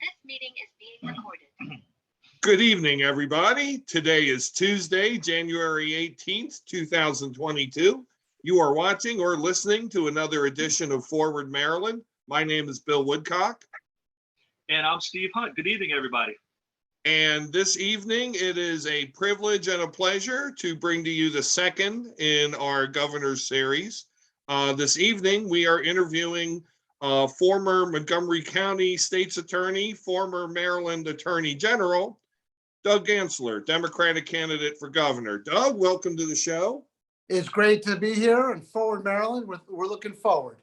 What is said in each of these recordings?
This meeting is being recorded. Good evening, everybody. Today is Tuesday, January 18th, 2022. You are watching or listening to another edition of Forward Maryland. My name is Bill Woodcock. And I'm Steve Hunt. Good evening, everybody. And this evening, it is a privilege and a pleasure to bring to you the second in our Governor's Series. This evening, we are interviewing former Montgomery County State's Attorney, former Maryland Attorney General, Doug Gansler, Democratic candidate for governor. Doug, welcome to the show. It's great to be here in Forward Maryland. We're looking forward.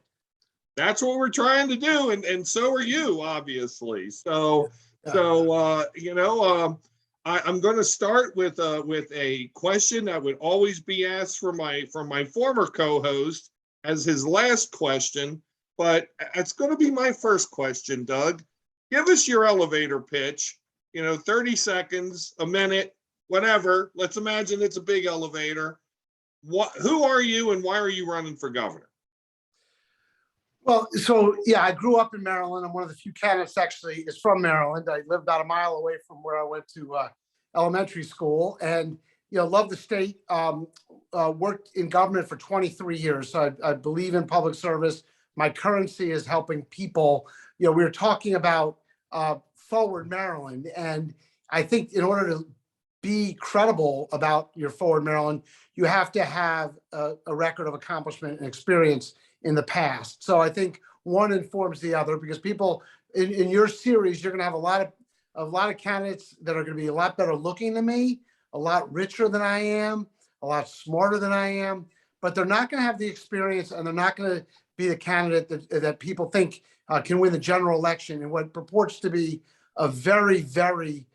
That's what we're trying to do, and so are you, obviously. I'm going to start with a question that would always be asked from my former co-host as his last question, but it's going to be my first question, Doug. Give us your elevator pitch. 30 seconds, a minute, whatever. Let's imagine it's a big elevator. Who are you and why are you running for governor? Well, I grew up in Maryland. I'm one of the few candidates actually is from Maryland. I live about a mile away from where I went to elementary school, and love the state. Worked in government for 23 years, so I believe in public service. My currency is helping people. We were talking about Forward Maryland, and I think in order to be credible about your Forward Maryland, you have to have a record of accomplishment and experience in the past. So I think one informs the other, because people in your series, you're going to have a lot of candidates that are going to be a lot better looking than me, a lot richer than I am, a lot smarter than I am, but they're not going to have the experience, and they're not going to be the candidate that people think can win the general election in what purports to be a very, very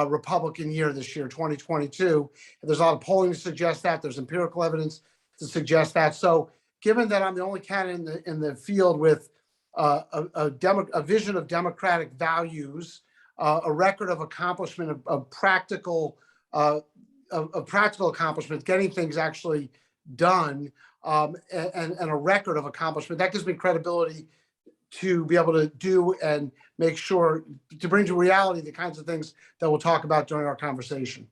Republican year this year, 2022. And there's a lot of polling to suggest that. There's empirical evidence to suggest that. So given that I'm the only candidate in the field with a vision of democratic values, a record of accomplishment, of practical accomplishments, getting things actually done, and a record of accomplishment, that gives me credibility to be able to do and make sure to bring to reality the kinds of things that we'll talk about during our conversation.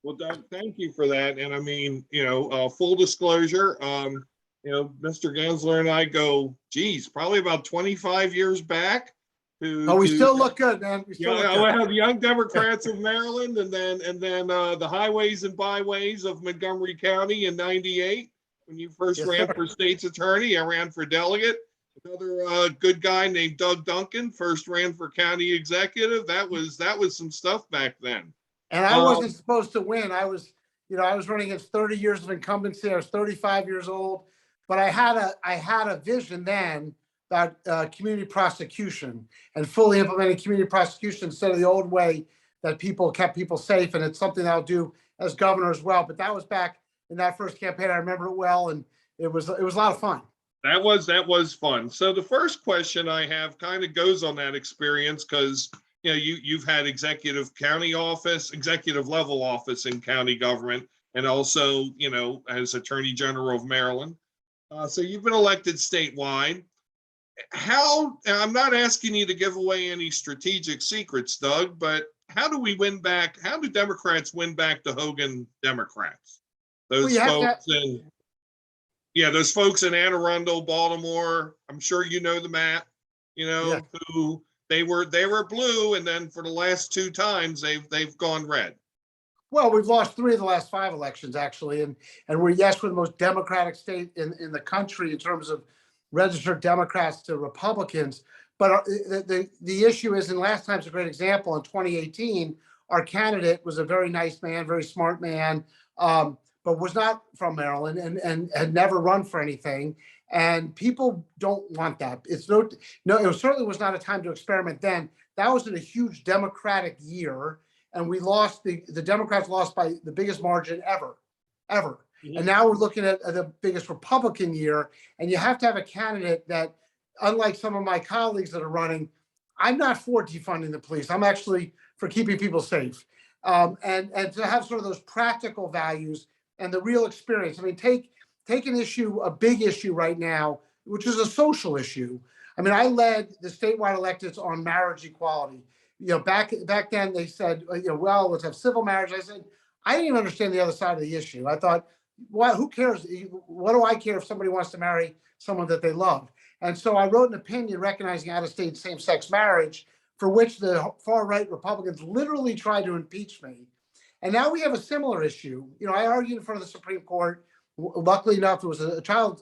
Well, Doug, thank you for that. And I mean, full disclosure, Mr. Gansler and I go, probably about 25 years back. We still look good, man. We have Young Democrats of Maryland, and then the highways and byways of Montgomery County in '98 when you first ran for state's attorney. I ran for delegate. Another good guy named Doug Duncan first ran for county executive. That was some stuff back then. And I wasn't supposed to win. I was running against 30 years of incumbency. I was 35 years old, but I had a vision then about community prosecution and fully implementing community prosecution instead of the old way that kept people safe. And it's something that I'll do as governor as well. But that was back in that first campaign. I remember it well, and it was a lot of fun. That was fun. So the first question I have kind of goes on that experience, because you've had executive level office in county government, and also as Attorney General of Maryland. So you've been elected statewide. I'm not asking you to give away any strategic secrets, Doug, but how do Democrats win back the Hogan Democrats? Those folks in Anne Arundel, Baltimore, I'm sure you know the map, who they were blue, and then for the last two times they've gone red. Well, we've lost 3 of the last 5 elections, actually, and we're the most democratic state in the country in terms of registered Democrats to Republicans. But the issue is, and last time's a great example, in 2018, our candidate was a very nice man, very smart man, but was not from Maryland and had never run for anything. And people don't want that. It certainly was not a time to experiment then. That was in a huge Democratic year, and we lost, the Democrats lost by the biggest margin ever. Mm-hmm. And now we're looking at the biggest Republican year, and you have to have a candidate that, unlike some of my colleagues that are running, I'm not for defunding the police. I'm actually for keeping people safe. And to have sort of those practical values and the real experience. I mean, take an issue, a big issue right now, which is a social issue. I mean, I led the statewide electeds on marriage equality. back then they said, well, let's have civil marriage. I said, I didn't even understand the other side of the issue. I thought, well, who cares? What do I care if somebody wants to marry someone that they love? And so I wrote an opinion recognizing out-of-state same-sex marriage, for which the far-right Republicans literally tried to impeach me. And now we have a similar issue. I argued in front of the Supreme Court. Luckily enough, it was a child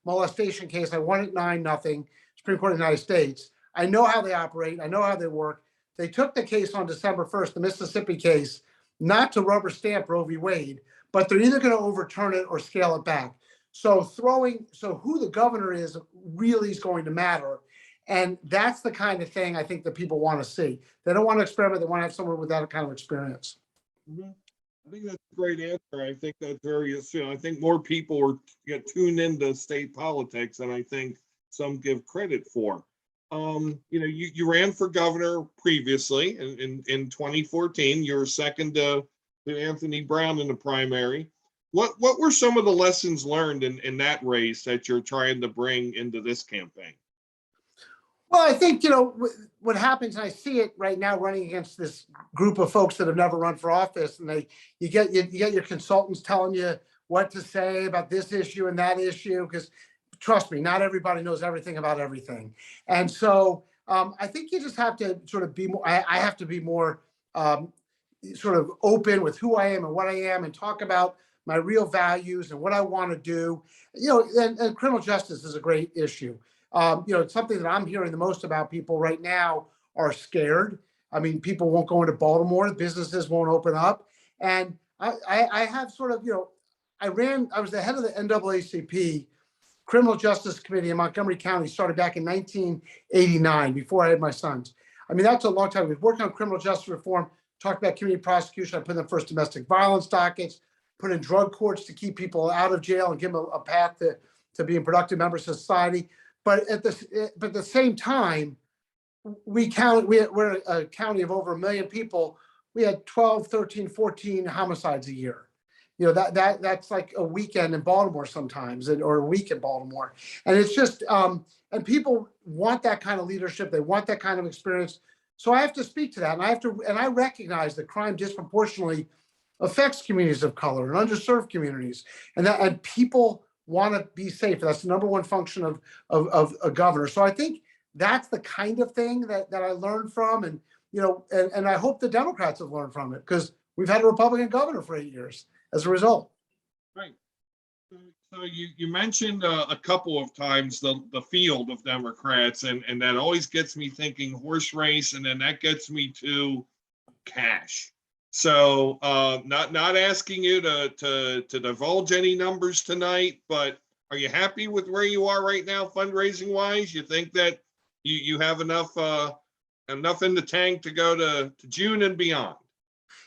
molestation case. I won it 9-0, Supreme Court of the United States. I know how they operate. I know how they work. They took the case on December 1st, the Mississippi case, not to rubber stamp Roe v. Wade, but they're either going to overturn it or scale it back. So who the governor is really is going to matter. And that's the kind of thing I think that people want to see. They don't want to experiment. They want to have someone with that kind of experience. Mhm. I think that's a great answer. I think that's very, I think more people are tuned into state politics than I think some give credit for. You ran for governor previously in 2014. You were second to Anthony Brown in the primary. What were some of the lessons learned in that race that you're trying to bring into this campaign? Well, I think, what happens, and I see it right now running against this group of folks that have never run for office, and you get your consultants telling you what to say about this issue and that issue, because trust me, not everybody knows everything about everything. And so I think you just have to sort of be more, I have to be more sort of open with who I am and what I am, and talk about my real values and what I want to do. And criminal justice is a great issue. It's something that I'm hearing the most about. People right now are scared. I mean, people won't go into Baltimore, businesses won't open up. And I have sort of, I was the head of the NAACP Criminal Justice Committee in Montgomery County, started back in 1989, before I had my sons. I mean, that's a long time. We've worked on criminal justice reform, talked about community prosecution. I put in the first domestic violence dockets, put in drug courts to keep people out of jail and give them a path to being productive members of society. But at the same time, we're a county of over 1 million people. We had 12, 13, 14 homicides a year. That's like a weekend in Baltimore sometimes, or a week in Baltimore. And it's just, and people want that kind of leadership. They want that kind of experience. So I have to speak to that. And I recognize that crime disproportionately affects communities of color and underserved communities, and people want to be safe. That's the number one function of a governor. So I think that's the kind of thing that I learned from, and and I hope the Democrats have learned from it, because we've had a Republican governor for 8 years as a result. Right. So you mentioned a couple of times the field of Democrats, and that always gets me thinking horse race, and then that gets me to cash. So not asking you to divulge any numbers tonight, but are you happy with where you are right now, fundraising wise? You think that you have enough in the tank to go to June and beyond?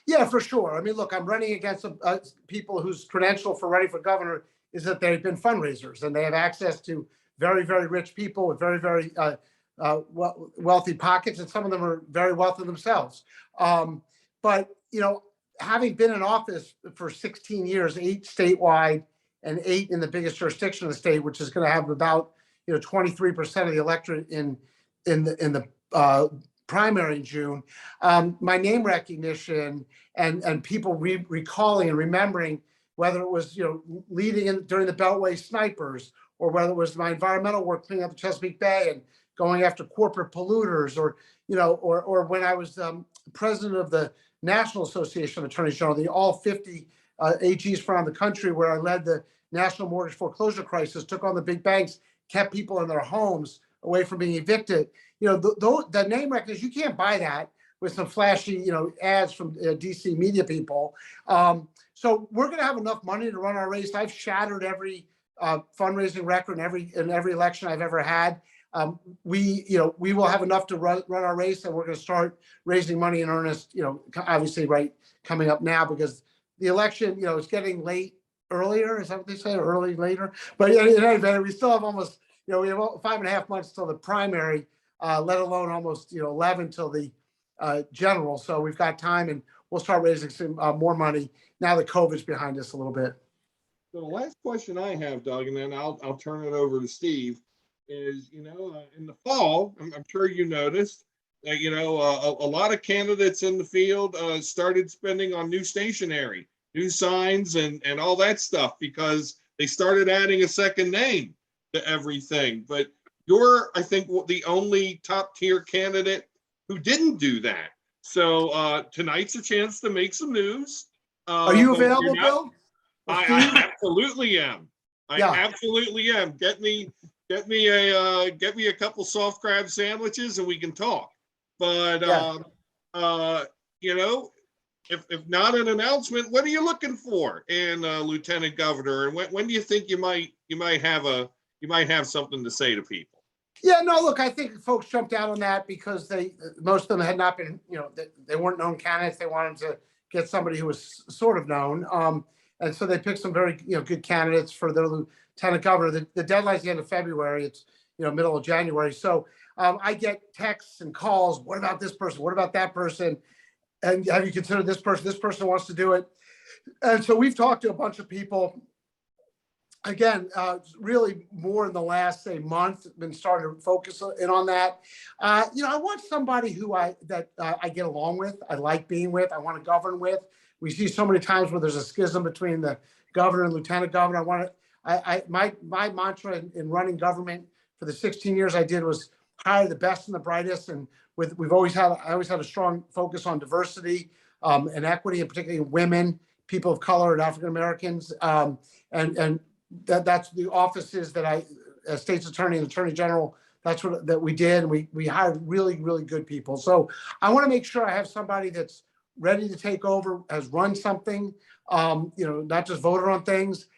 Yeah, for sure. I mean, look, I'm running against people whose credential for running for governor is that they've been fundraisers, and they have access to very, very rich people with very, very wealthy pockets, and some of them are very wealthy themselves. But having been in office for 16 years, 8 statewide and 8 in the biggest jurisdiction of the state, which is going to have about 23% of the electorate in the primary in June, my name recognition and people recalling and remembering, whether it was leading in during the Beltway snipers, or whether it was my environmental work cleaning up the Chesapeake Bay and going after corporate polluters, or or when I was president of the National Association of Attorneys General, all 50 AGs from around the country, where I led the national mortgage foreclosure crisis, took on the big banks, kept people in their homes away from being evicted. The name recognition, you can't buy that with some flashy, ads from DC media people. So we're going to have enough money to run our race. I've shattered every fundraising record in every election I've ever had. We will have enough to run our race, and we're going to start raising money in earnest, obviously right coming up now, because the election, it's getting late earlier. Is that what they say? Early, later? But in any event, we still have almost, we have 5.5 months till the primary, let alone almost, 11 till the general. So we've got time, and we'll start raising some more money now that COVID's behind us a little bit. So the last question I have, Doug, and then I'll turn it over to Steve, is, in the fall, I'm sure you noticed, a lot of candidates in the field started spending on new stationery, new signs, and all that stuff because they started adding a second name to everything. But you're, I think, the only top tier candidate who didn't do that. So tonight's a chance to make some news. Are you but you're available, not- Bill? Or I Steve? absolutely am. I Yeah. absolutely am. Get me a couple soft crab sandwiches and we can talk. But Yeah. if not an announcement, what are you looking for in Lieutenant Governor? And when do you think you might have something to say to people? Yeah, no, look, I think folks jumped out on that because most of them had not been, they weren't known candidates. They wanted to get somebody who was sort of known. And so they picked some very, good candidates for their lieutenant governor. The deadline's the end of February. It's, middle of January. So I get texts and calls. What about this person? What about that person? And have you considered this person? This person wants to do it. And so we've talked to a bunch of people. Again, really more in the last, say, month, been starting to focus in on that. I want somebody who I get along with, I like being with, I want to govern with. We see so many times where there's a schism between the governor and lieutenant governor. My mantra in running government for the 16 years I did was hire the best and the brightest. And I always had a strong focus on diversity and equity, and particularly women, people of color, and African Americans, and that's the offices that I, as state's attorney and attorney general, that's what that we did. And we hired really, really good people. So I want to make sure I have somebody that's ready to take over, has run something, not just voted on things.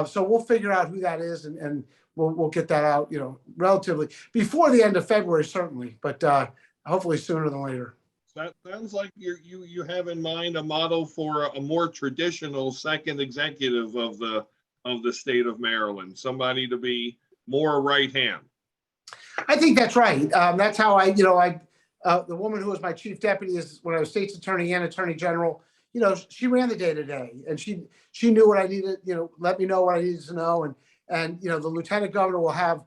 So we'll figure out who that is, and we'll get that out, relatively before the end of February, certainly, but hopefully sooner than later. That sounds like you have in mind a model for a more traditional second executive of the state of Maryland, somebody to be more right hand. I think that's right. That's how the woman who was my chief deputy is when I was state's attorney and attorney general, she ran the day to day, and she knew what I needed, let me know what I needed to know. And the lieutenant governor will have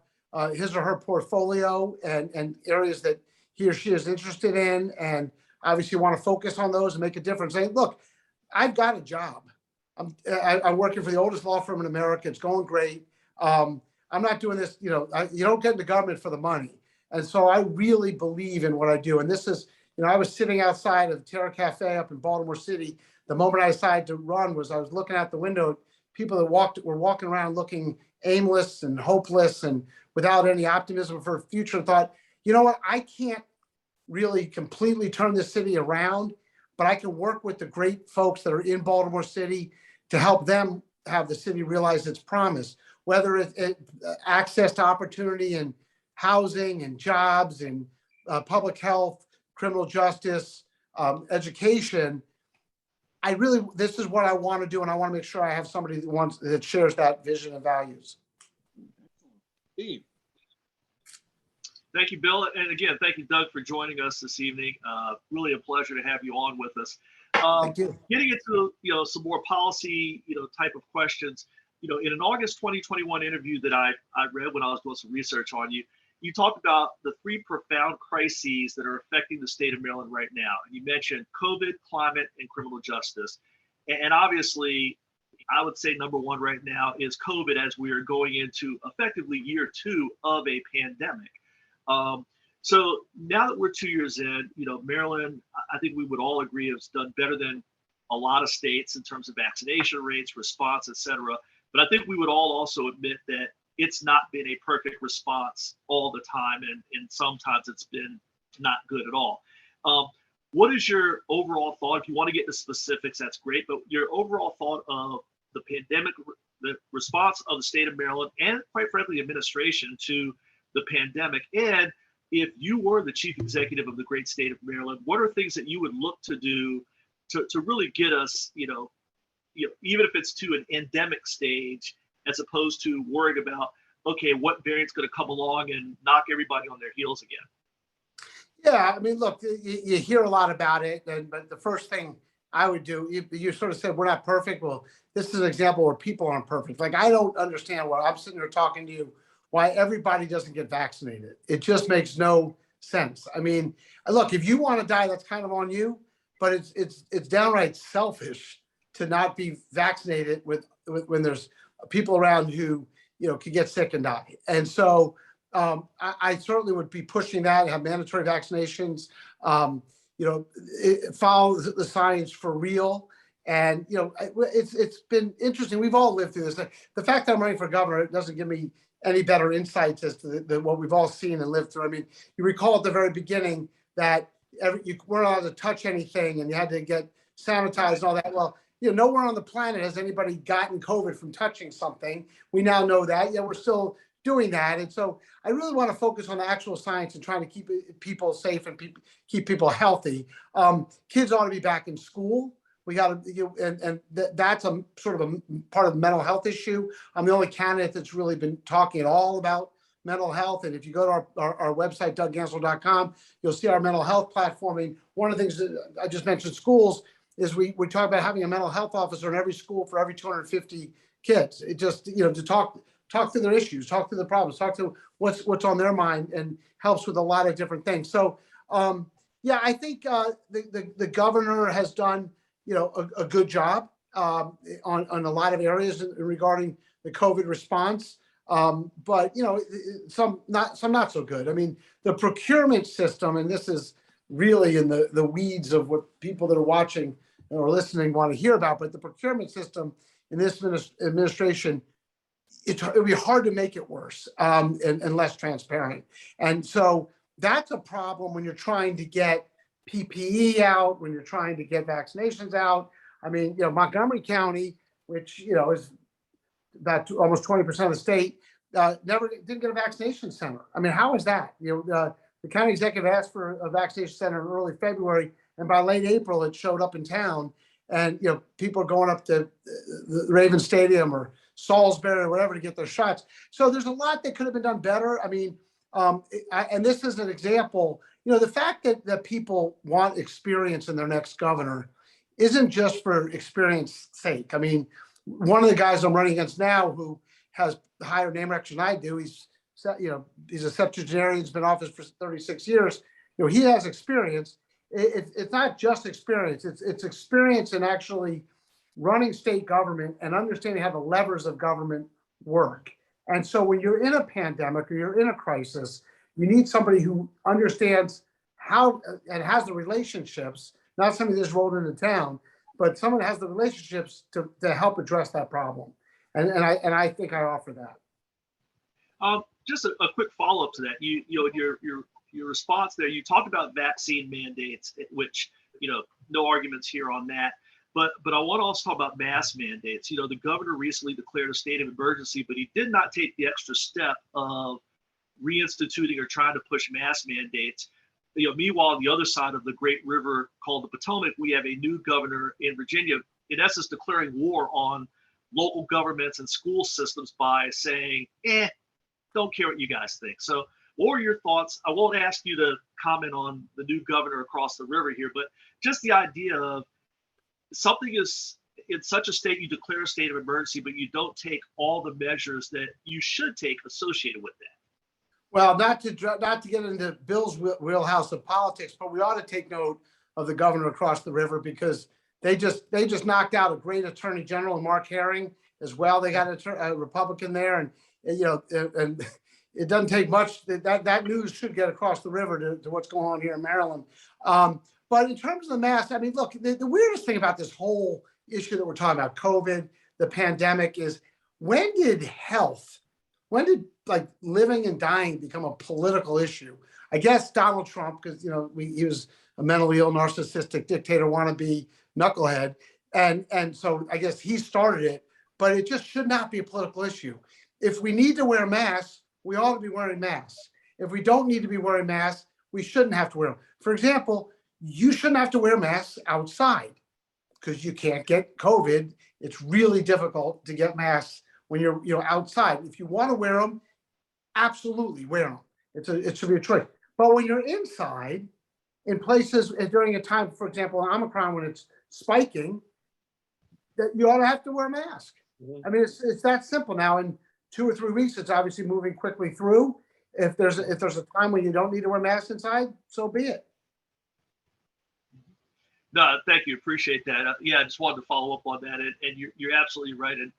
his or her portfolio and areas that he or she is interested in, and obviously want to focus on those and make a difference. Say, look, I've got a job. I'm working for the oldest law firm in America. It's going great. I'm not doing this, you don't get into government for the money. And so I really believe in what I do. And this is, I was sitting outside of Terra Cafe up in Baltimore City. The moment I decided to run I was looking out the window, people that were walking around looking aimless and hopeless and without any optimism for the future, thought, you know what, I can't really completely turn this city around, but I can work with the great folks that are in Baltimore City to help them have the city realize its promise, whether it's access to opportunity and housing and jobs and public health, criminal justice, education. This is what I want to do, and I want to make sure I have somebody that shares that vision and values. Steve. Thank you, Bill. And again, thank you, Doug, for joining us this evening. Really a pleasure to have you on with us. Thank you. Getting into some more policy type of questions. In an August 2021 interview that I read when I was doing some research on you, you talked about the 3 profound crises that are affecting the state of Maryland right now. And you mentioned COVID, climate, and criminal justice. And obviously, I would say number 1 right now is COVID, as we are going into effectively year 2 of a pandemic. So now that we're 2 years in, Maryland, I think we would all agree, has done better than a lot of states in terms of vaccination rates, response, et cetera. But I think we would all also admit that it's not been a perfect response all the time, and sometimes it's been not good at all. What is your overall thought? If you want to get into specifics, that's great, but your overall thought of the pandemic, the response of the state of Maryland, and quite frankly, administration to the pandemic. And if you were the chief executive of the great state of Maryland, what are things that you would look to do to really get us, even if it's to an endemic stage, as opposed to worrying about, okay, what variant's going to come along and knock everybody on their heels again? Yeah, I mean, look, you hear a lot about it, but the first thing I would do, you sort of said we're not perfect. Well, this is an example where people aren't perfect. Like, I don't understand why I'm sitting here talking to you, why everybody doesn't get vaccinated. It just makes no sense. I mean, look, if you want to die, that's kind of on you, but it's downright selfish to not be vaccinated with when there's people around who, you know, could get sick and die. And so I certainly would be pushing that, have mandatory vaccinations, you know, follow the science for real. And, you know, it's been interesting. We've all lived through this. The fact that I'm running for governor, it doesn't give me any better insights as to what we've all seen and lived through. I mean, you recall at the very beginning that you weren't allowed to touch anything and you had to get sanitized and all that. Well, you know, nowhere on the planet has anybody gotten COVID from touching something. We now know that. Yeah, we're still doing that. And so I really want to focus on the actual science and trying to keep people safe and keep people healthy. Kids ought to be back in school. We got to, that's a sort of a part of the mental health issue. I'm the only candidate that's really been talking at all about mental health. And if you go to our website, douggansler.com, you'll see our mental health platform. And one of the things that I just mentioned, schools, is we talk about having a mental health officer in every school for every 250 kids. It just, you know, to talk through their issues, talk through the problems, talk to what's on their mind, and helps with a lot of different things. So, yeah, I think the governor has done, you know, a good job on a lot of areas regarding the COVID response. But, you know, some not so good. I mean, the procurement system, and this is really in the weeds of what people that are watching or listening want to hear about, but the procurement system in this administration, it'll be hard to make it worse and less transparent. And so that's a problem when you're trying to get PPE out, when you're trying to get vaccinations out. I mean, you know, Montgomery County, which, you know, is about almost 20% of the state, didn't get a vaccination center. I mean, how is that? You know, the county executive asked for a vaccination center in early February, and by late April, it showed up in town. And, you know, people are going up to the Raven Stadium or Salisbury or whatever to get their shots. So there's a lot that could have been done better. I mean, and this is an example, you know, the fact that people want experience in their next governor isn't just for experience sake. I mean, one of the guys I'm running against now who has higher name recognition than I do, he's a septuagenarian, he's been in office for 36 years. You know, he has experience. It's not just experience, it's experience in actually running state government and understanding how the levers of government work. And so when you're in a pandemic or you're in a crisis, you need somebody who understands how and has the relationships, not somebody that's rolled into town, but someone that has the relationships to help address that problem. And I think I offer that. Just a quick follow-up to that. You know, your response there, you talked about vaccine mandates, which, you know, no arguments here on that. But I want to also talk about mask mandates. You know, the governor recently declared a state of emergency, but he did not take the extra step of reinstituting or trying to push mask mandates. You know, meanwhile, on the other side of the great river called the Potomac, we have a new governor in Virginia, in essence, declaring war on local governments and school systems by saying, don't care what you guys think. So what are your thoughts? I won't ask you to comment on the new governor across the river here, but just the idea of something is in such a state, you declare a state of emergency, but you don't take all the measures that you should take associated with that. Well, not to get into Bill's wheelhouse of politics, but we ought to take note of the governor across the river, because they just knocked out a great attorney general, Mark Herring, as well. They got a Republican there, and you know, and it doesn't take much. That news should get across the river to what's going on here in Maryland. But in terms of the mask, I mean, look, the weirdest thing about this whole issue that we're talking about, COVID, the pandemic, is when did like living and dying become a political issue? I guess Donald Trump, because, you know, he was a mentally ill, narcissistic dictator, wannabe knucklehead. And so I guess he started it, but it just should not be a political issue. If we need to wear masks, we ought to be wearing masks. If we don't need to be wearing masks, we shouldn't have to wear them. For example, you shouldn't have to wear masks outside because you can't get COVID. It's really difficult to get masks when you're outside. If you want to wear them, absolutely wear them. It should be a choice. But when you're inside, in places during a time, for example, Omicron, when it's spiking, that you ought to have to wear a mask. I mean, it's that simple. Now, in 2 or 3 weeks, it's obviously moving quickly through. if there's a time when you don't need to wear masks inside, so be it. No, thank you. Appreciate that. Yeah, I just wanted to follow up on that. And you're absolutely right. And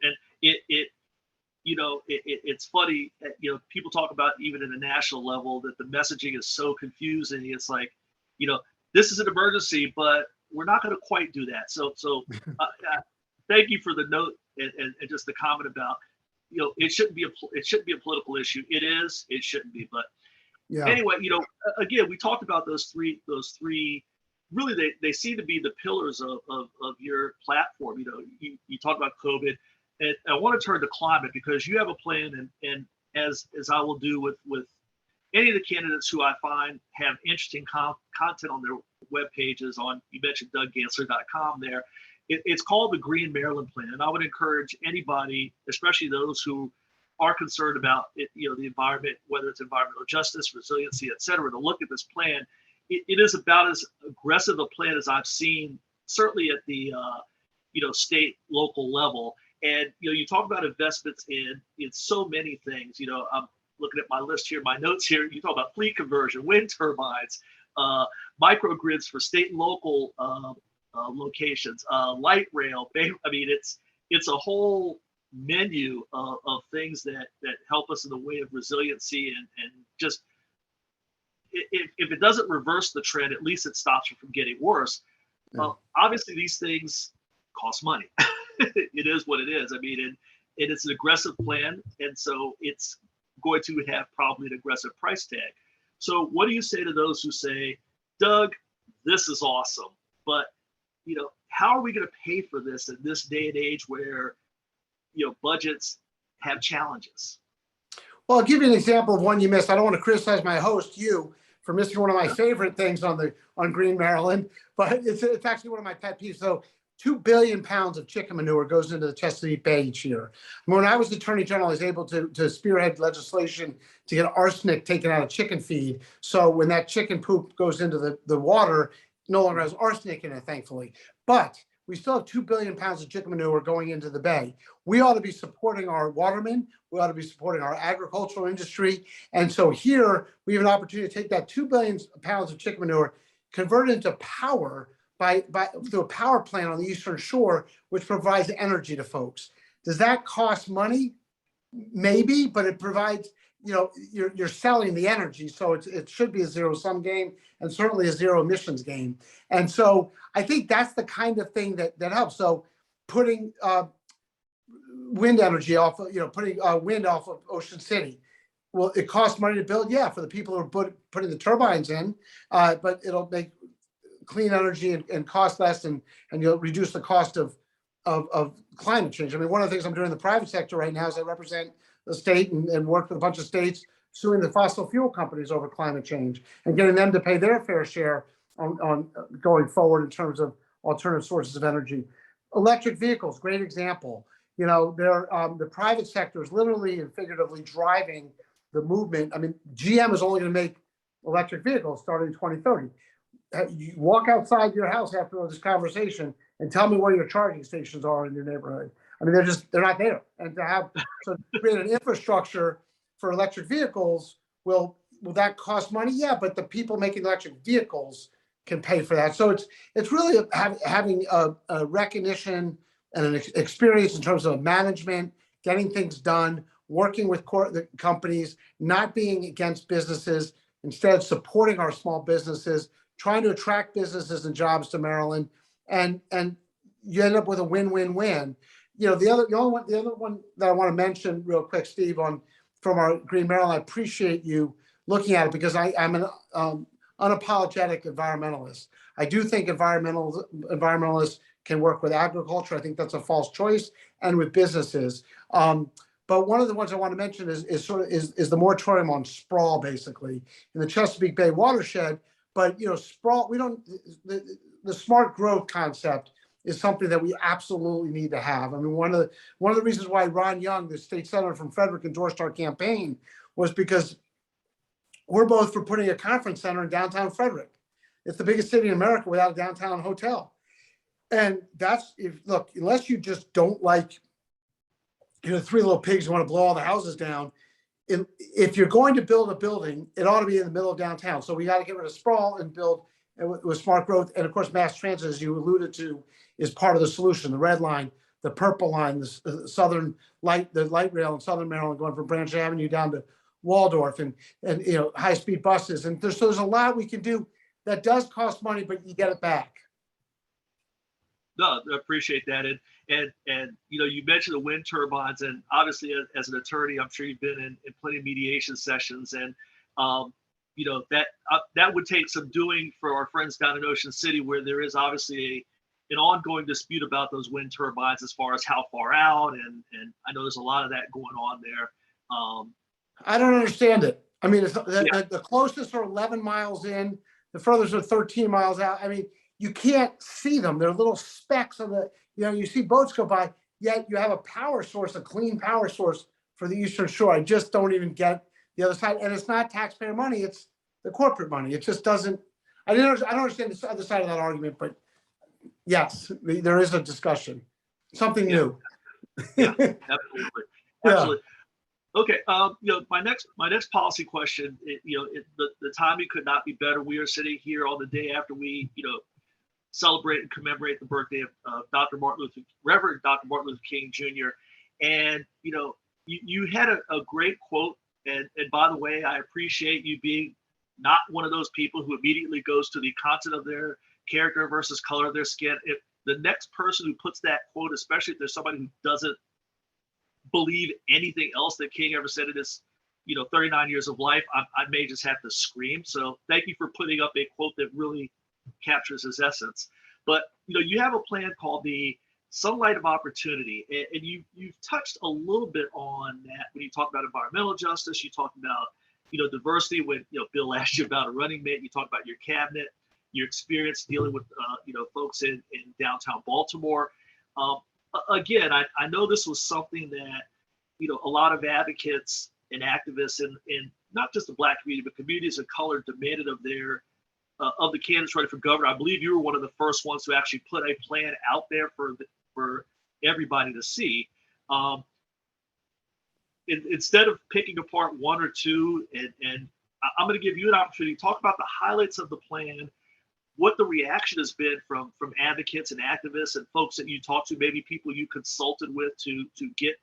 it's funny, people talk about even at a national level that the messaging is so confusing. It's like, this is an emergency, but we're not going to quite do that. So thank you for the note and just the comment about, it shouldn't be a political issue. It is, it shouldn't be. But Yeah. anyway, again, we talked about those three, really, they seem to be the pillars of your platform. You talk about COVID, and I want to turn to climate because you have a plan, and as I will do with any of the candidates who I find have interesting content on their web pages. You mentioned DougGansler.com there. It's called the Green Maryland Plan, and I would encourage anybody, especially those who are concerned about it, the environment, whether it's environmental justice, resiliency, et cetera, to look at this plan. It is about as aggressive a plan as I've seen, certainly at the state, local level. And you talk about investments in so many things. I'm looking at my list here, my notes here. You talk about fleet conversion, wind turbines, microgrids for state and local locations, light rail. I mean, it's a whole menu of things that help us in the way of resiliency and just. If it doesn't reverse the trend, at least it stops it from getting worse. Yeah. Obviously, these things cost money. It is what it is. I mean, and it's an aggressive plan, and so it's going to have probably an aggressive price tag. So what do you say to those who say, Doug, this is awesome, but how are we going to pay for this in this day and age where budgets have challenges? Well, I'll give you an example of one you missed. I don't want to criticize my host, you, for missing one of my favorite things on Green Maryland, but it's actually one of my pet peeves. So 2 billion pounds of chicken manure goes into the Chesapeake Bay each year. When I was Attorney General, I was able to spearhead legislation to get arsenic taken out of chicken feed. So when that chicken poop goes into the water, it no longer has arsenic in it, thankfully. But we still have 2 billion pounds of chicken manure going into the bay. We ought to be supporting our watermen. We ought to be supporting our agricultural industry. And so here we have an opportunity to take that 2 billion pounds of chicken manure, convert it into power through a power plant on the Eastern Shore, which provides energy to folks. Does that cost money? Maybe, but it provides, you're selling the energy. So it should be a zero-sum game and certainly a zero emissions game. And so I think that's the kind of thing that helps. So putting wind energy off, putting wind off of Ocean City. Well, it costs money to build, for the people who are putting the turbines in, but it'll make clean energy and cost less, and you'll reduce the cost of climate change. I mean, one of the things I'm doing in the private sector right now is I represent the state and work with a bunch of states suing the fossil fuel companies over climate change and getting them to pay their fair share on going forward in terms of alternative sources of energy. Electric vehicles, great example. They're the private sector is literally and figuratively driving the movement. I mean, GM is only going to make electric vehicles starting in 2030. You walk outside your house after this conversation and tell me where your charging stations are in your neighborhood. I mean, they're not there. And to create an infrastructure for electric vehicles, will that cost money? Yeah, but the people making electric vehicles can pay for that. So it's really having a recognition and an experience in terms of management, getting things done, working with the companies, not being against businesses, instead supporting our small businesses, trying to attract businesses and jobs to Maryland, and you end up with a win-win-win. The other one that I want to mention real quick, Steve, from our Green Maryland, I appreciate you looking at it because I'm an unapologetic environmentalist. I do think environmentalists can work with agriculture. I think that's a false choice, and with businesses. But one of the ones I want to mention is the moratorium on sprawl, basically in the Chesapeake Bay watershed. But sprawl, the smart growth concept is something that we absolutely need to have. I mean, one of the reasons why Ron Young, the state senator from Frederick, endorsed our campaign was because we're both for putting a conference center in downtown Frederick. It's the biggest city in America without a downtown hotel. And unless you just don't like, three little pigs who want to blow all the houses down, if you're going to build a building, it ought to be in the middle of downtown. So we got to get rid of sprawl and build with smart growth. And of course, mass transit, as you alluded to, is part of the solution. The red line, the purple line, the southern light, the light rail in Southern Maryland going from Branch Avenue down to Waldorf, and high-speed buses. And there's a lot we can do that does cost money, but you get it back. No, I appreciate that. And you mentioned the wind turbines, and obviously as an attorney, I'm sure you've been in plenty of mediation sessions, and that would take some doing for our friends down in Ocean City, where there is obviously an ongoing dispute about those wind turbines as far as how far out, and I know there's a lot of that going on there. I don't understand it. I mean, the closest are 11 miles in, the furthest are 13 miles out. I mean, you can't see them. They're little specks of you see boats go by, yet you have a power source, a clean power source for the Eastern Shore. I just don't even get the other side. And it's not taxpayer money, it's the corporate money. It just doesn't, I don't understand the other side of that argument, but yes, there is a discussion, something new. Yeah, absolutely. Absolutely. Okay. My next policy question, the timing could not be better. We are sitting here on the day after we, celebrate and commemorate the birthday of Reverend Dr. Martin Luther King Jr. And, you had a great quote. And by the way, I appreciate you being not one of those people who immediately goes to the content of their character versus color of their skin. If the next person who puts that quote, especially if there's somebody who doesn't believe anything else that King ever said in his 39 years of life, I may just have to scream. So thank you for putting up a quote that really captures his essence. But you have a plan called the Sunlight of Opportunity, and you've touched a little bit on that when you talk about environmental justice. You talked about diversity. When Bill asked you about a running mate, you talked about your cabinet, your experience dealing with folks in downtown Baltimore. Again, I know this was something that a lot of advocates and activists in not just the Black community, but communities of color demanded of the candidates running for governor. I believe you were one of the first ones to actually put a plan out there for everybody to see. Instead of picking apart one or two, and I'm going to give you an opportunity to talk about the highlights of the plan, what the reaction has been from advocates and activists and folks that you talked to, maybe people you consulted with to get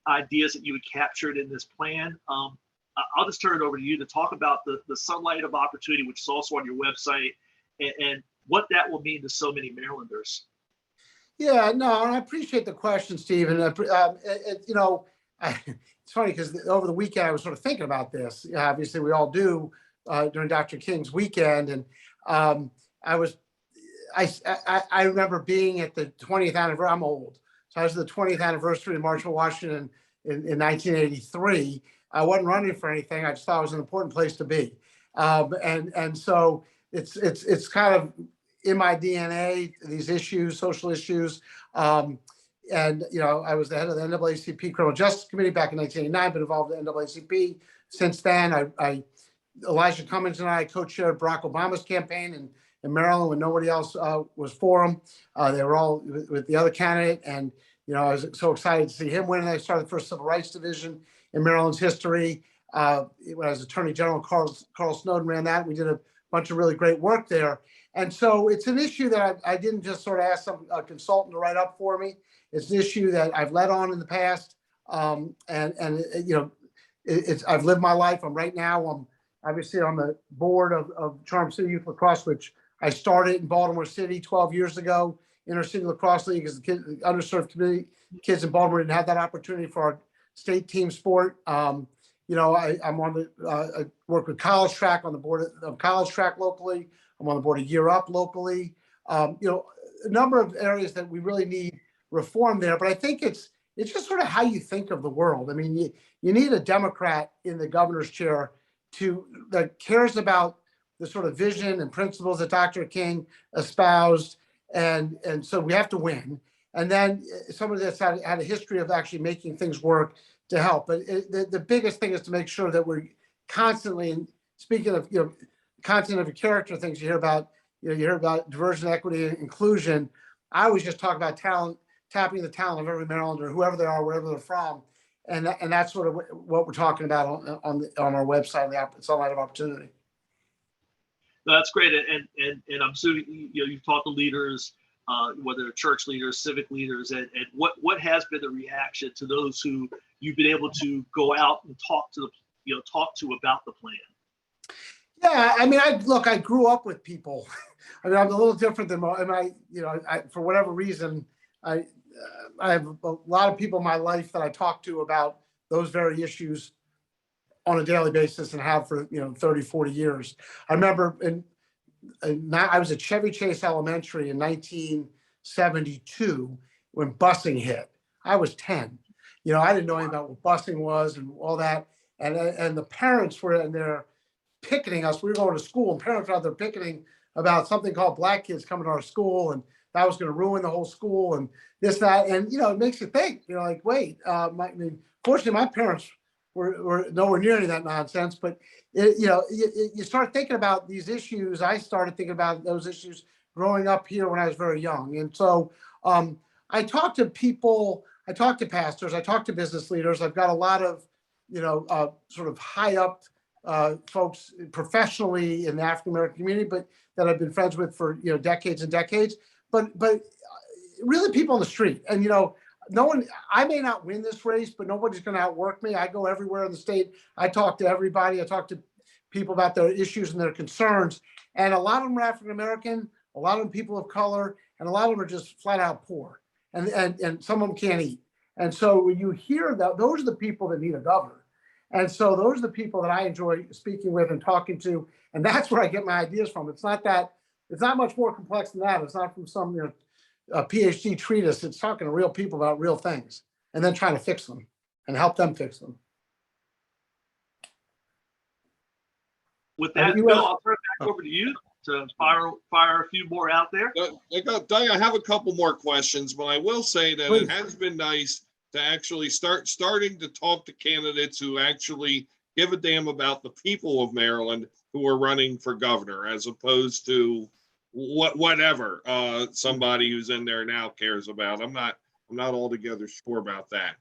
ideas that you had captured in this plan. I'll just turn it over to you to talk about the Sunlight of Opportunity, which is also on your website, and what that will mean to so many Marylanders. Yeah, no, and I appreciate the question, Stephen. It's funny because over the weekend I was sort of thinking about this. Obviously, we all do during Dr. King's weekend, and I remember being at the 20th anniversary. I'm old, so I was at the 20th anniversary of March of Washington in 1983. I wasn't running for anything. I just thought it was an important place to be, and so it's kind of in my DNA, these issues, social issues. And I was the head of the NAACP Criminal Justice Committee back in 1989, been involved in the NAACP since then. Elijah Cummings and I co-chaired Barack Obama's campaign in Maryland when nobody else was for him. They were all with the other candidate. And, I was so excited to see him win. And I started the first civil rights division in Maryland's history. When I was Attorney General, Carl Snowden ran that. We did a bunch of really great work there. And so it's an issue that I didn't just sort of ask a consultant to write up for me. It's an issue that I've led on in the past. I've lived my life. I'm obviously on the board of Charm City Youth Lacrosse, which I started in Baltimore City 12 years ago. Inner City Lacrosse League is the underserved community. Kids in Baltimore didn't have that opportunity for our state team sport. I'm on the I work with College Track on the board of College Track locally. I'm on the board of Year Up locally. A number of areas that we really need reform there. But I think it's just sort of how you think of the world. I mean, you need a Democrat in the governor's chair that cares about the sort of vision and principles that Dr. King espoused. And so we have to win. And then somebody that's had a history of actually making things work to help. But the biggest thing is to make sure that we're constantly, and speaking of, content of your character things you hear about, you hear about diversity, equity, and inclusion. I always just talk about talent, tapping the talent of every Marylander, whoever they are, wherever they're from. and that's sort of what we're talking about on our website, the Sunlight of Opportunity. That's great, and I'm assuming you've talked to leaders, whether church leaders, civic leaders, and what has been the reaction to those who you've been able to go out and talk to about the plan? Yeah, I mean, I grew up with people. I mean, I'm a little different than for whatever reason, I have a lot of people in my life that I talk to about those very issues on a daily basis and have for 30, 40 years. I remember I was at Chevy Chase Elementary in 1972 when busing hit. I was 10. I didn't know anything about what busing was and all that. And the parents were in there picketing us. We were going to school, and parents were out there picketing about something called black kids coming to our school, and that was going to ruin the whole school and this, that. And, it makes you think, like, wait, fortunately, my parents were nowhere near any of that nonsense, but you start thinking about these issues. I started thinking about those issues growing up here when I was very young. And so I talk to people, I talk to pastors, I talk to business leaders. I've got a lot of, sort of high up folks professionally in the African-American community, but that I've been friends with for, decades and decades, but really people on the street. And, no one, I may not win this race, but nobody's going to outwork me. I go everywhere in the state. I talk to everybody. I talk to people about their issues and their concerns. And a lot of them are African-American, a lot of them people of color, and a lot of them are just flat out poor. And some of them can't eat. And so when you hear that, those are the people that need a governor. And so those are the people that I enjoy speaking with and talking to. And that's where I get my ideas from. It's not much more complex than that. It's not from some, a PhD treatise. It's talking to real people about real things and then trying to fix them and help them fix them. With that, Bill, I'll turn it back over to you to fire a few more out there. I have a couple more questions, but I will say that It has been nice to actually starting to talk to candidates who actually give a damn about the people of Maryland who are running for governor, as opposed to whatever somebody who's in there now cares about. I'm not altogether sure about that.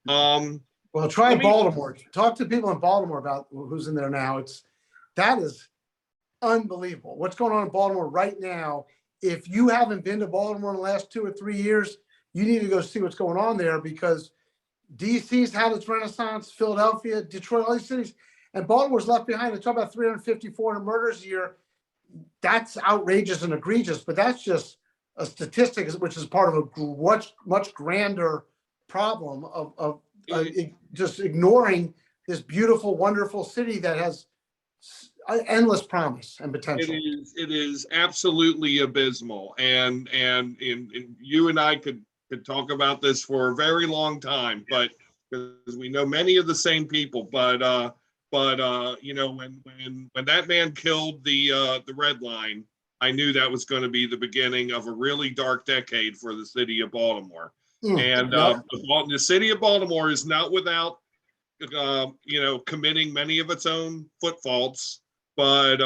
Well, try Baltimore. Talk to people in Baltimore about who's in there now. That is unbelievable. What's going on in Baltimore right now? If you haven't been to Baltimore in the last 2 or 3 years, you need to go see what's going on there, because DC's had its renaissance, Philadelphia, Detroit, all these cities, and Baltimore's left behind. They talk about 350, 400 murders a year. That's outrageous and egregious, but that's just a statistic, which is part of a much grander problem of just ignoring this beautiful, wonderful city that has endless promise and potential. It is absolutely abysmal, and you and I could talk about this for a very long time, but because we know many of the same people, but when that man killed the Red Line, I knew that was going to be the beginning of a really dark decade for the city of Baltimore. The city of Baltimore is not without committing many of its own foot faults, but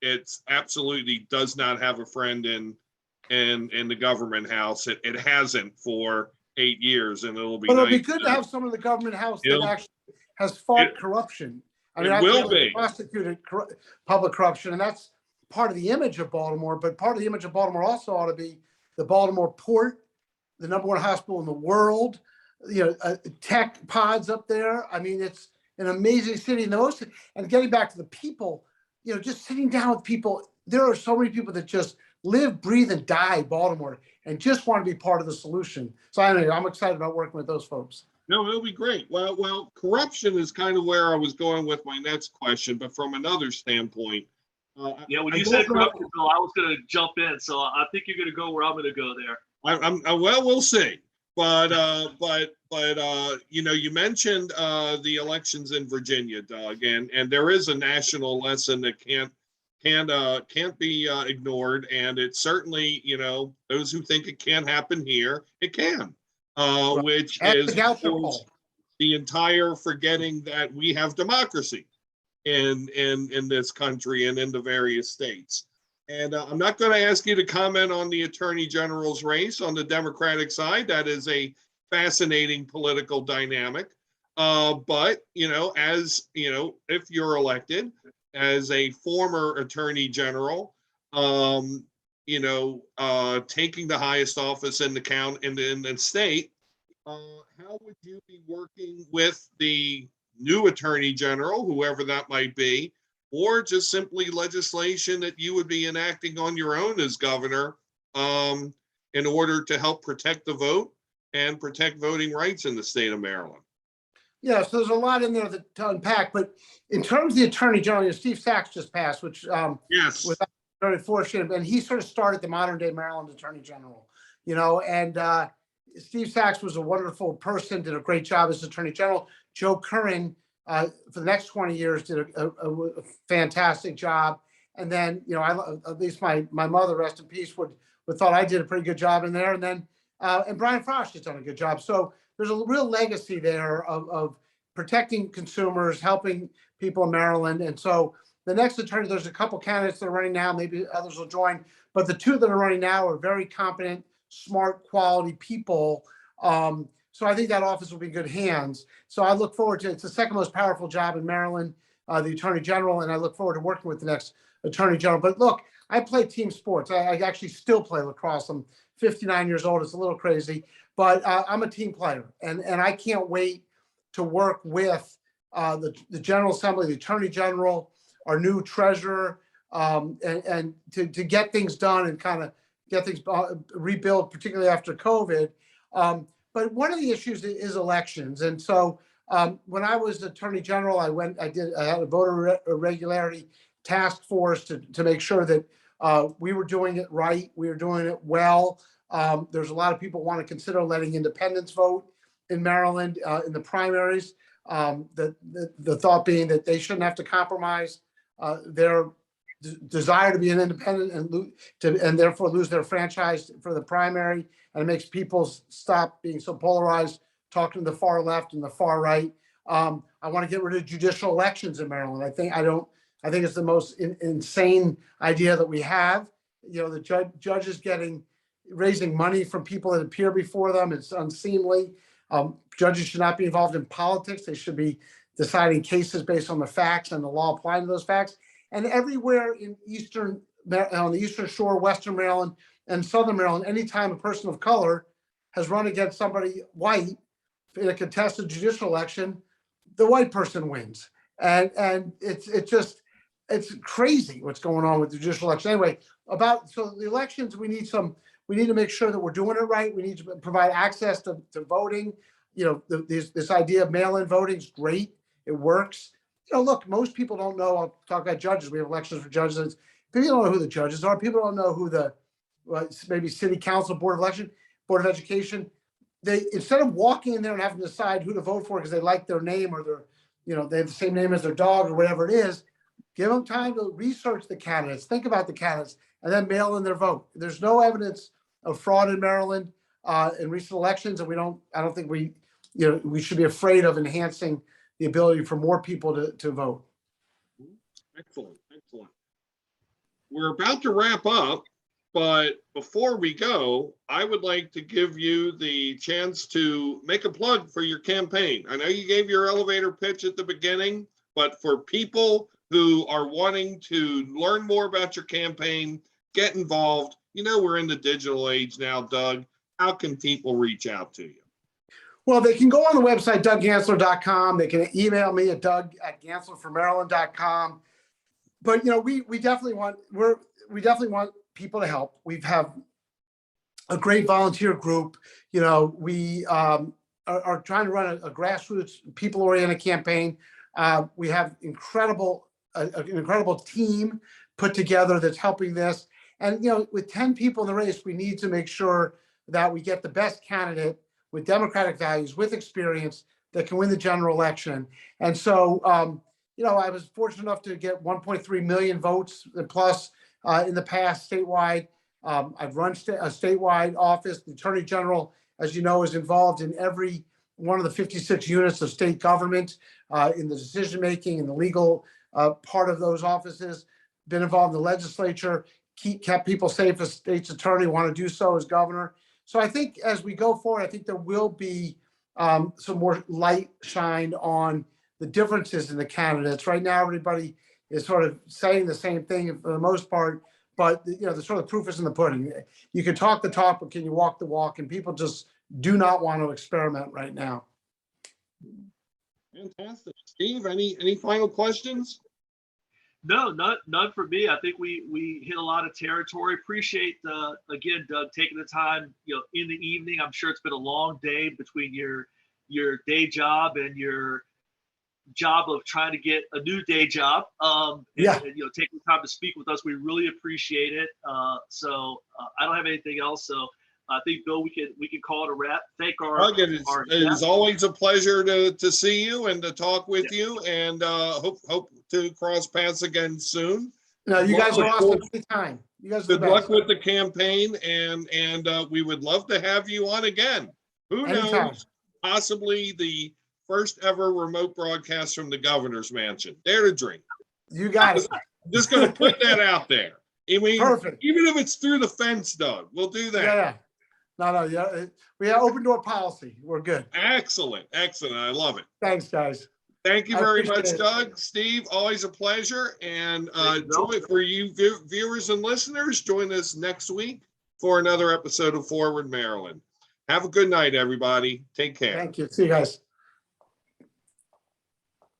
it's absolutely does not have a friend in the government house. It hasn't for 8 years, and it'll be. But it'll be good to have someone in the government house that actually has fought corruption. I mean, will be prosecuted public corruption, and that's part of the image of Baltimore. But part of the image of Baltimore also ought to be the Baltimore port, the #1 hospital in the world. Tech pods up there. I mean, it's an amazing city. And getting back to the people, just sitting down with people. There are so many people that just live, breathe, and die Baltimore, and just want to be part of the solution. So anyway, I'm excited about working with those folks. No, it'll be great. Well, corruption is kind of where I was going with my next question, but from another standpoint. When you said corruption, Bill, I was going to jump in, so I think you're going to go where I'm going to go there. Well, we'll see. But you mentioned the elections in Virginia, Doug, and there is a national lesson that can't be ignored, and it's certainly those who think it can't happen here, it can. Which is the entire forgetting that we have democracy in this country and in the various states. And I'm not going to ask you to comment on the Attorney General's race on the Democratic side. That is a fascinating political dynamic. But, as, if you're elected as a former attorney general, taking the highest office in the county, in the state, how would you be working with the new attorney general, whoever that might be, or just simply legislation that you would be enacting on your own as governor, in order to help protect the vote and protect voting rights in the state of Maryland? Yeah, so there's a lot in there to unpack, but in terms of the attorney general, Steve Sachs just passed, which Yes. was very fortunate, and he sort of started the modern day Maryland attorney general, and Steve Sachs was a wonderful person, did a great job as attorney general. Joe Curran, for the next 20 years, did a fantastic job. And then, at least my mother, rest in peace, would thought I did a pretty good job in there. And then, and Brian Frost has done a good job. So there's a real legacy there of protecting consumers, helping people in Maryland. And so the next attorney, there's a couple candidates that are running now, maybe others will join, but the two that are running now are very competent, smart, quality people. So I think that office will be in good hands. So I look forward to it's the second most powerful job in Maryland, the attorney general, and I look forward to working with the next attorney general. But look, I play team sports. I actually still play lacrosse. I'm 59 years old. It's a little crazy, but I'm a team player, and I can't wait to work with the General Assembly, the Attorney General, our new treasurer, and to get things done and kind of get things rebuilt, particularly after COVID. But one of the issues is elections. And so when I was Attorney General, I had a voter irregularity task force to make sure that we were doing it right. We were doing it well. There's a lot of people want to consider letting independents vote in Maryland in the primaries. The thought being that they shouldn't have to compromise their desire to be an independent and therefore lose their franchise for the primary, and it makes people stop being so polarized, talking to the far left and the far right. I want to get rid of judicial elections in Maryland. I think it's the most insane idea that we have. The judges raising money from people that appear before them. It's unseemly. Judges should not be involved in politics. They should be deciding cases based on the facts and the law applying to those facts. And everywhere on the Eastern Shore, Western Maryland, and Southern Maryland, anytime a person of color has run against somebody white in a contested judicial election, the white person wins. And it's crazy what's going on with the judicial election. Anyway, so the elections, we need to make sure that we're doing it right. We need to provide access to voting. This idea of mail-in voting is great. It works. Look, most people don't know. I'll talk about judges. We have elections for judges. People don't know who the judges are. People don't know who the maybe city council, board of education. They, instead of walking in there and having to decide who to vote for because they like their name or they have the same name as their dog or whatever it is, give them time to research the candidates, think about the candidates, and then mail in their vote. There's no evidence of fraud in Maryland in recent elections, and I don't think we should be afraid of enhancing the ability for more people to vote. Excellent. We're about to wrap up, but before we go, I would like to give you the chance to make a plug for your campaign. I know you gave your elevator pitch at the beginning, but for people who are wanting to learn more about your campaign, get involved, we're in the digital age now, Doug. How can people reach out to you? Well, they can go on the website, douggansler.com. They can email me at doug@ganslerformaryland.com. But we definitely want people to help. We have a great volunteer group. We are trying to run a grassroots, people-oriented campaign. We have an incredible team put together that's helping this. And with 10 people in the race, we need to make sure that we get the best candidate with democratic values, with experience, that can win the general election. And so, I was fortunate enough to get 1.3 million votes plus in the past statewide. I've run a statewide office. The Attorney General, as you know, is involved in every one of the 56 units of state government in the decision-making and the legal part of those offices. Been involved in the legislature, kept people safe as state's attorney, want to do so as governor. So I think as we go forward, I think there will be some more light shined on the differences in the candidates. Right now, everybody is sort of saying the same thing for the most part, but the sort of proof is in the pudding. You can talk the talk, but can you walk the walk? And people just do not want to experiment right now. Fantastic. Steve, any final questions? No, none for me. I think we hit a lot of territory. Appreciate again, Doug, taking the time, in the evening. I'm sure it's been a long day between your day job and your job of trying to get a new day job. And taking the time to speak with us. We really appreciate it. So I don't have anything else. So I think, Bill, we can call it a wrap. Thank It is always a pleasure to see you and to talk with you, and hope to cross paths again soon. No, you guys are awesome. Anytime. You guys are the Good luck best. with the campaign, and we would love to have you on again. Who Anytime. knows? Possibly the first ever remote broadcast from the governor's mansion. Dare to dream. You got it. I'm just going to put that out there. I mean, Perfect. even if it's through the fence, Doug, we'll do that. Yeah. No. We have open door policy. We're good. Excellent. I love it. Thanks, guys. Thank you I very much, appreciate it. Doug. Steve, always a pleasure. And Bill. for you viewers and listeners, join us next week for another episode of Forward Maryland. Have a good night, everybody. Take care. Thank you. See you guys.